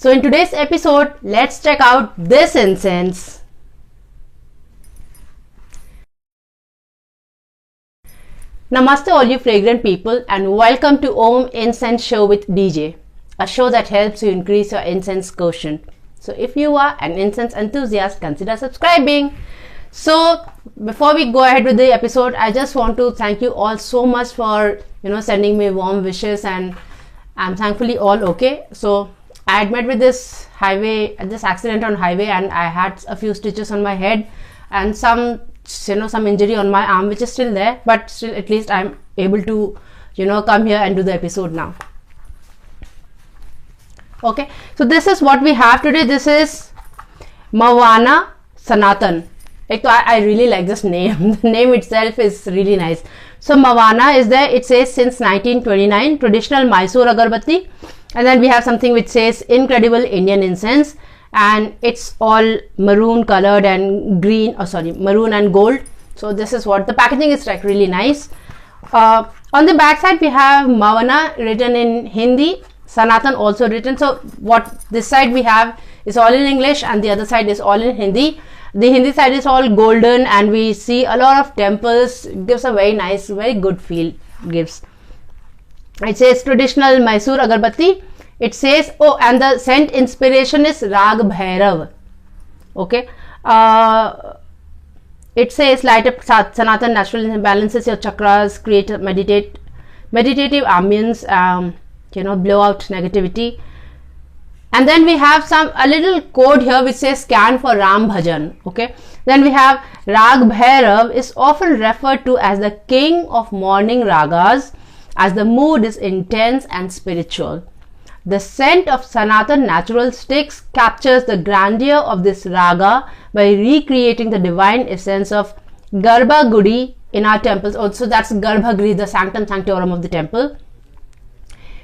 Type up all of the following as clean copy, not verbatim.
So in today's episode, let's check out this incense. Namaste all you fragrant people and welcome to Om Incense Show with DJ, a show that helps you increase your incense quotient. So if you are an incense enthusiast, consider subscribing. So before we go ahead with the episode, I just want to thank you all so much for sending me warm wishes, and I'm thankfully all okay. So I had met with this accident on highway, and I had a few stitches on my head and some injury on my arm, which is still there, but still at least I'm able to come here and do the episode now. Okay, so this is what we have today. This is Mavana Sanatana. I really like this name. The name itself is really nice. So Mavana is there. It says since 1929, traditional Mysore agarbatti, and then we have something which says incredible Indian incense, and it's all maroon colored and maroon and gold. So this is what the packaging is like, really nice. On the back side we have Mavana written in Hindi, Sanatan also written. So what this side we have is all in English and the other side is all in Hindi. The Hindi side is all golden and we see a lot of temples. It gives a very nice, very good feel. It says traditional Mysore agarbatti. It says, and the scent inspiration is Rag Bhairav. Okay. It says light up Sanatan natural balances your chakras, create a meditative ambience, blow out negativity. And then we have a little code here which says scan for Ram Bhajan. Okay. Then we have Rag Bhairav is often referred to as the king of morning ragas, as the mood is intense and spiritual. The scent of Sanatan natural sticks captures the grandeur of this raga by recreating the divine essence of Garbha Gudi in our temples. Also, that's Garbha Gri, the sanctum sanctorum of the temple.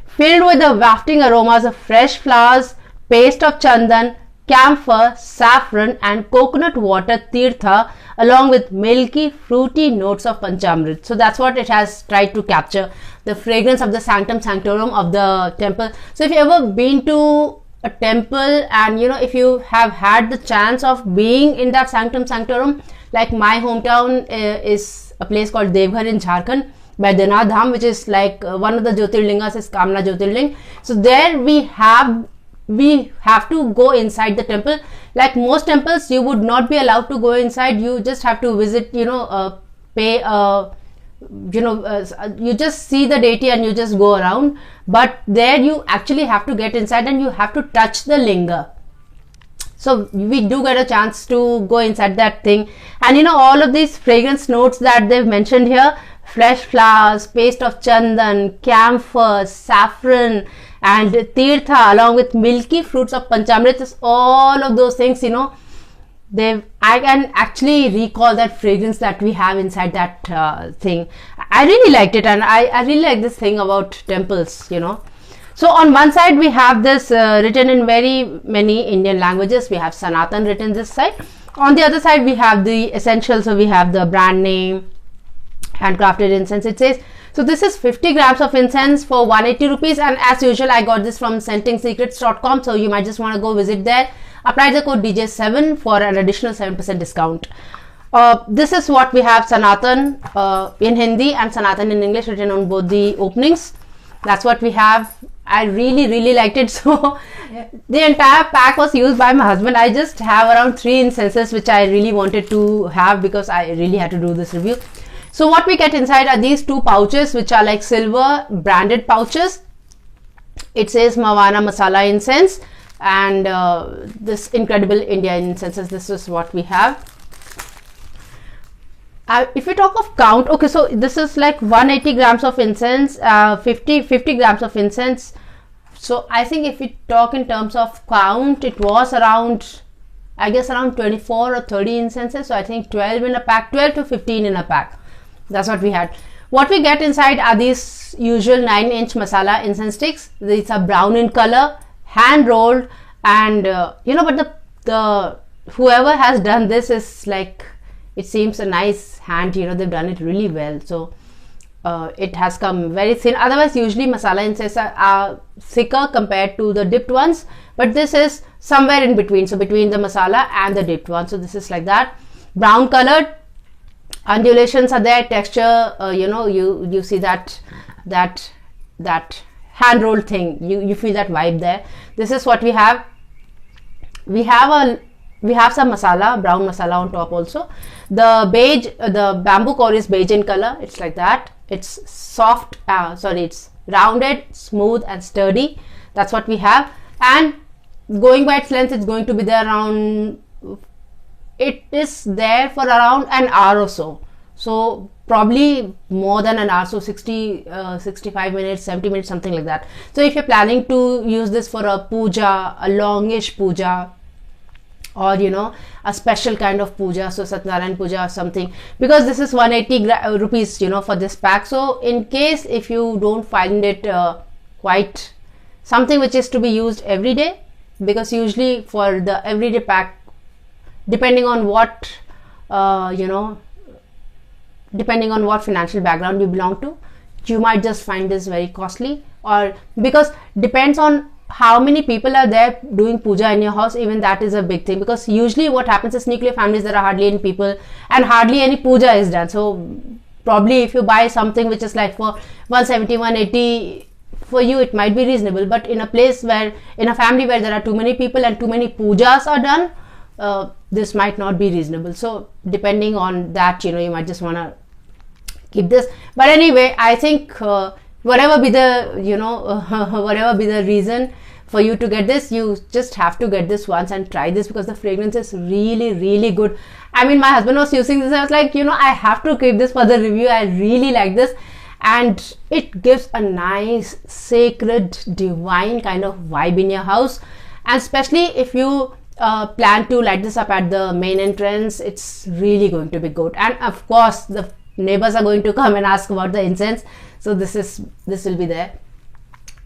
Filled with the wafting aromas of fresh flowers, paste of chandan, camphor, saffron and coconut water tirtha, along with milky fruity notes of panchamrit. So that's what it has tried to capture, the fragrance of the sanctum sanctorum of the temple. So if you ever been to a temple and if you have had the chance of being in that sanctum sanctorum, like my hometown is a place called Devghar in Jharkhand, Baidyanath Dham, which is like one of the Jyotirlingas is Kamna Jyotirling. So there we have to go inside the temple. Like most temples, you would not be allowed to go inside. You just have to visit, pay you just see the deity and you just go around. But there you actually have to get inside and you have to touch the linga. So we do get a chance to go inside that thing. And all of these fragrance notes that they've mentioned here, fresh flowers, paste of chandan, camphor, saffron and tirtha, along with milky fruits of panchamrit, all of those things, I can actually recall that fragrance that we have inside that thing. I really liked it, and I really like this thing about temples, So on one side we have this written in very many Indian languages. We have Sanatan written this side. On the other side we have the essentials. So we have the brand name, handcrafted incense. It says, so this is 50 grams of incense for 180 rupees, and as usual I got this from scenting-secrets.com, so you might just want to go visit there. Apply the code DJ7 for an additional 7% discount. This is what we have, Sanatan in Hindi and Sanatan in English written on both the openings. That's what we have. I really liked it. So the entire pack was used by my husband. I just have around 3 incenses which I really wanted to have because I really had to do this review. So what we get inside are these 2 pouches which are like silver branded pouches. It says Mavana Masala Incense and this incredible Indian incenses. This is what we have. If we talk of count, okay, so this is like 180 grams of incense, 50 grams of incense. So I think if we talk in terms of count, it was around, I guess around 24 or 30 incenses. So I think 12 in a pack, 12 to 15 in a pack. That's what we had. What we get inside are these usual 9-inch masala incense sticks. These are brown in color, hand rolled, and but the whoever has done this is like, it seems a nice hand, they've done it really well. So it has come very thin. Otherwise usually masala incense are thicker compared to the dipped ones, but this is somewhere in between, so between the masala and the dipped one. So this is like that, brown colored, undulations are there, texture, you know, you see that hand rolled thing, you feel that vibe there. This is what we have. We have some masala, brown masala on top also. The beige, the bamboo core is beige in color. It's like that. It's soft, it's rounded, smooth and sturdy. That's what we have. And going by its length, it's going to be there around, it is there for around an hour or so. So probably more than an hour, so 65 minutes, 70 minutes, something like that. So if you're planning to use this for a puja, a longish puja, or you know, a special kind of puja, so Satyanarayana puja or something, because this is 180 rupees, you know, for this pack. So in case if you don't find it quite something which is to be used every day, because usually for the everyday pack, depending on what you know, depending on what financial background you belong to, you might just find this very costly, or because depends on how many people are there doing puja in your house. Even that is a big thing, because usually what happens is nuclear families, there are hardly any people and hardly any puja is done. So probably if you buy something which is like for 170, 180, for you it might be reasonable, but in a place where, in a family where there are too many people and too many pujas are done, this might not be reasonable. So depending on that, you know, you might just want to keep this. But anyway, I think whatever be the, you know, whatever be the reason for you to get this, you just have to get this once and try this, because the fragrance is really, really good. I mean, my husband was using this, I was like, you know, I have to keep this for the review. I really like this, and it gives a nice, sacred, divine kind of vibe in your house. And especially if you plan to light this up at the main entrance, it's really going to be good. And of course the neighbors are going to come and ask about the incense, so this will be there.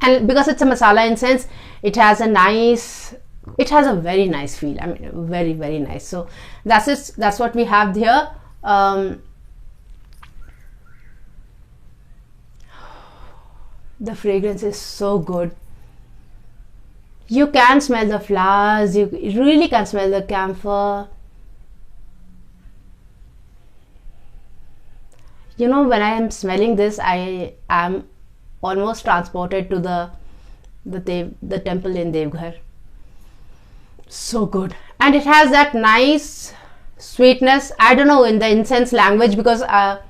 And because it's a masala incense, it has a very nice feel. I mean, very, very nice. So that's it. That's what we have here. The fragrance is so good. You can smell the flowers, you really can smell the camphor. You know, when I am smelling this, I am almost transported to the temple in Devghar. So good. And it has that nice sweetness. I don't know in the incense language, because I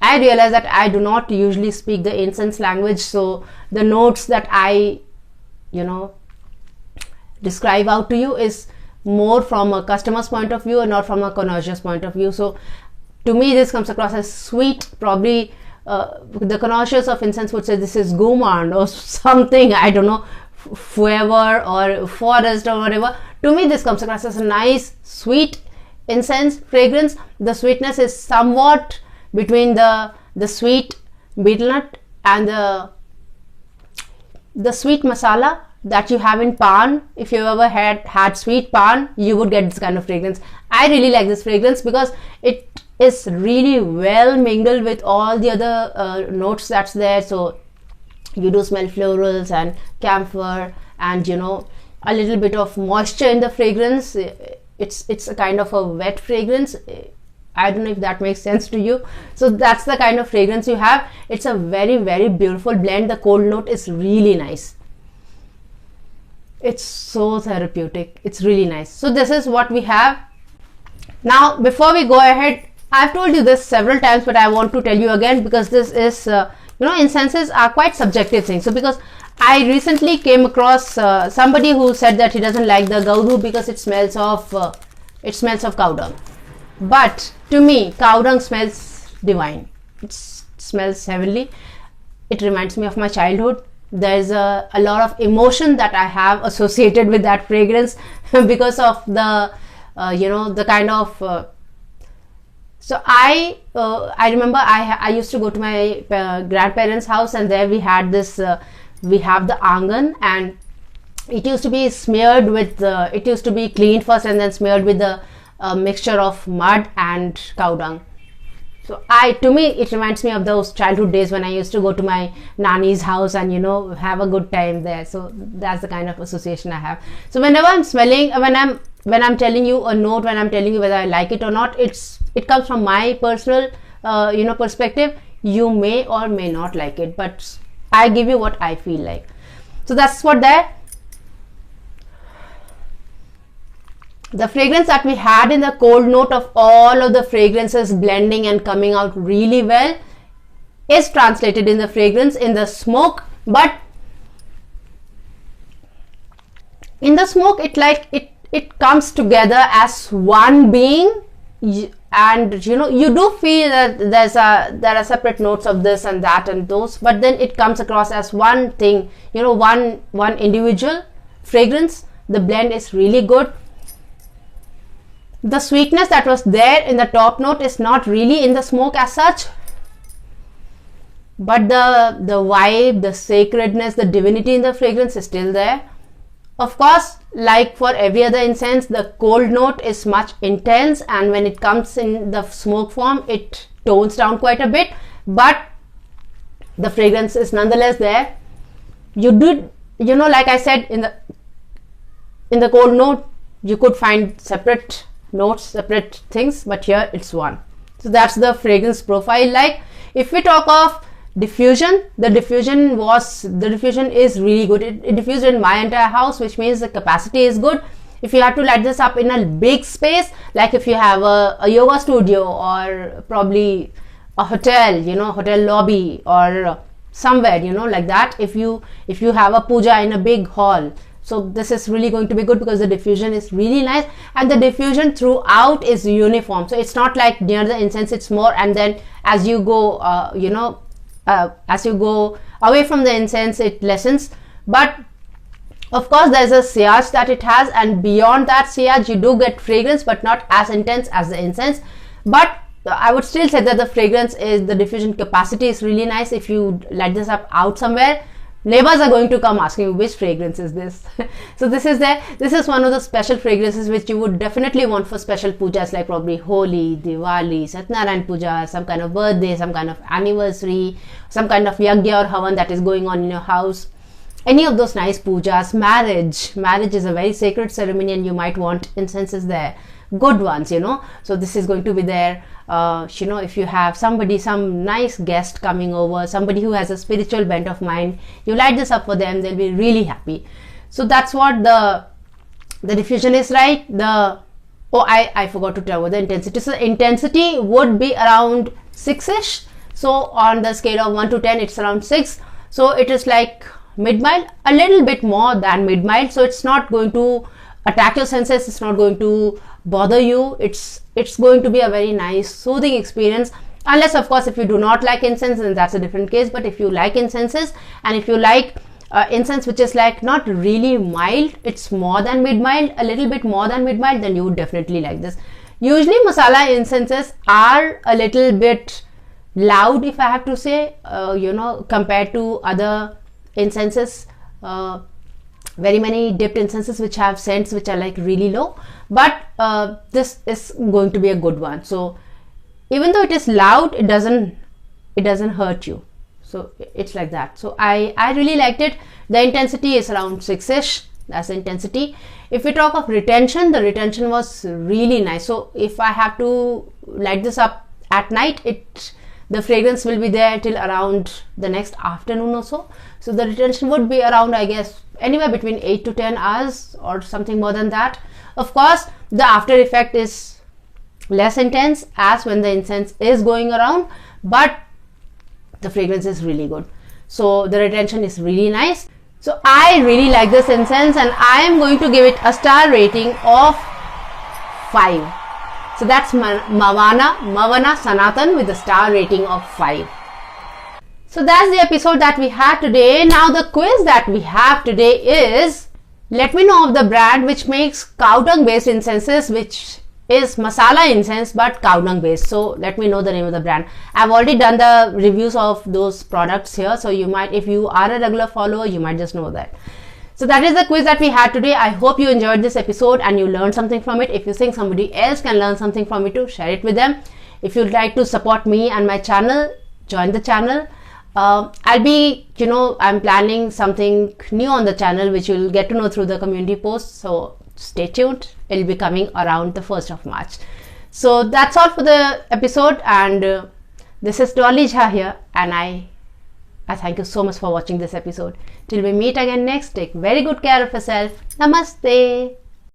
realize that I do not usually speak the incense language, so the notes that I, you know, describe out to you is more from a customer's point of view and not from a connoisseur's point of view. So to me this comes across as sweet. Probably the connoisseurs of incense would say this is gourmand or something, I don't know, forever or forest or whatever. To me this comes across as a nice sweet incense fragrance. The sweetness is somewhat between the sweet betel nut and the sweet masala that you have in pan. If you ever had sweet pan, you would get this kind of fragrance. I really like this fragrance because it is really well mingled with all the other notes that's there. So you do smell florals and camphor and, you know, a little bit of moisture in the fragrance. It's a kind of a wet fragrance. I don't know if that makes sense to you. So that's the kind of fragrance you have. It's a very, very beautiful blend. The cold note is really nice. It's so therapeutic. It's really nice. So this is what we have. Now before we go ahead, I've told you this several times, but I want to tell you again, because this is you know, incenses are quite subjective things. So because I recently came across somebody who said that he doesn't like the gaudu because it smells of cow dung. But to me, cow dung smells divine. It smells heavenly. It reminds me of my childhood. There's a lot of emotion that I have associated with that fragrance because of the you know, the kind of so I remember I used to go to my grandparents' house, and there we had this we have the angan, and it used to be smeared with it used to be cleaned first and then smeared with the mixture of mud and cow dung. So to me, it reminds me of those childhood days when I used to go to my nanny's house and, you know, have a good time there. So that's the kind of association I have. So whenever I'm smelling, when I'm telling you a note, when I'm telling you whether I like it or not, it comes from my personal, you know, perspective. You may or may not like it, but I give you what I feel like. So that's what there. The fragrance that we had in the cold note of all of the fragrances blending and coming out really well is translated in the fragrance in the smoke, but in the smoke it comes together as one being, and you know, you do feel that there are separate notes of this and that and those, but then it comes across as one thing, you know, one individual fragrance. The blend is really good. The sweetness that was there in the top note is not really in the smoke as such, but the vibe, the sacredness, the divinity in the fragrance is still there. Of course, like for every other incense, the cold note is much intense, and when it comes in the smoke form, it tones down quite a bit, but the fragrance is nonetheless there. You know, like I said, in the cold note, you could find separate notes, separate things, but here it's one. So that's the fragrance profile. Like if we talk of diffusion, the diffusion is really good. It diffused in my entire house, which means the capacity is good. If you have to light this up in a big space, like if you have a yoga studio or probably a hotel, you know, hotel lobby or somewhere, you know, like that, if you have a puja in a big hall, so this is really going to be good because the diffusion is really nice, and the diffusion throughout is uniform. So it's not like near the incense it's more, and then as you go, you know, as you go away from the incense, it lessens. But of course, there's a sillage that it has, and beyond that sillage, you do get fragrance, but not as intense as the incense. But I would still say that the diffusion capacity is really nice. If you light this up out somewhere, neighbors are going to come asking you which fragrance is this. So this is one of the special fragrances which you would definitely want for special pujas, like probably Holi, Diwali, Satnarayan Puja, some kind of birthday, some kind of anniversary, some kind of yagya or havan that is going on in your house. Any of those nice pujas. Marriage is a very sacred ceremony, and you might want incenses there, good ones, you know. So this is going to be there. You know, if you have some nice guest coming over, somebody who has a spiritual bent of mind, you light this up for them, they'll be really happy. So that's what the diffusion is, right? I forgot to tell you the intensity. So the intensity would be around 6ish. So on the scale of 1 to 10, it's around 6. So it is like mid-mild, a little bit more than mid-mild. So it's not going to attack your senses, it's not going to bother you. It's going to be a very nice soothing experience, unless of course if you do not like incense, then that's a different case. But if you like incenses, and if you like incense which is like not really mild, it's more than mid-mild, a little bit more than mid-mild, then you would definitely like this. Usually masala incenses are a little bit loud, if I have to say, you know, compared to other incenses, very many dipped incenses which have scents which are like really low, but this is going to be a good one. So even though it is loud, it doesn't hurt you. So it's like that. So I really liked it. The intensity is around 6ish. That's the intensity. If we talk of retention, the retention was really nice. So if I have to light this up at night, the fragrance will be there till around the next afternoon or so. So the retention would be around, I guess, anywhere between 8 to 10 hours or something more than that. Of course, the after effect is less intense as when the incense is going around, but the fragrance is really good. So the retention is really nice. So I really like this incense, and I am going to give it a star rating of 5. So that's Mavana Sanatana with a star rating of 5. So that's the episode that we had today. Now the quiz that we have today is, let me know of the brand which makes cow dung based incenses, which is Masala Incense but cow dung based. So let me know the name of the brand. I've already done the reviews of those products here, so you might, if you are a regular follower, you might just know that. So that is the quiz that we had today. I hope you enjoyed this episode and you learned something from it. If you think somebody else can learn something from it too, share it with them. If you'd like to support me and my channel, join the channel. I'll be, I'm planning something new on the channel which you'll get to know through the community posts. So stay tuned. It'll be coming around the 1st of March. So that's all for the episode, and this is Dolly Jha here, and I thank you so much for watching this episode. Till we meet again next, take very good care of yourself. Namaste.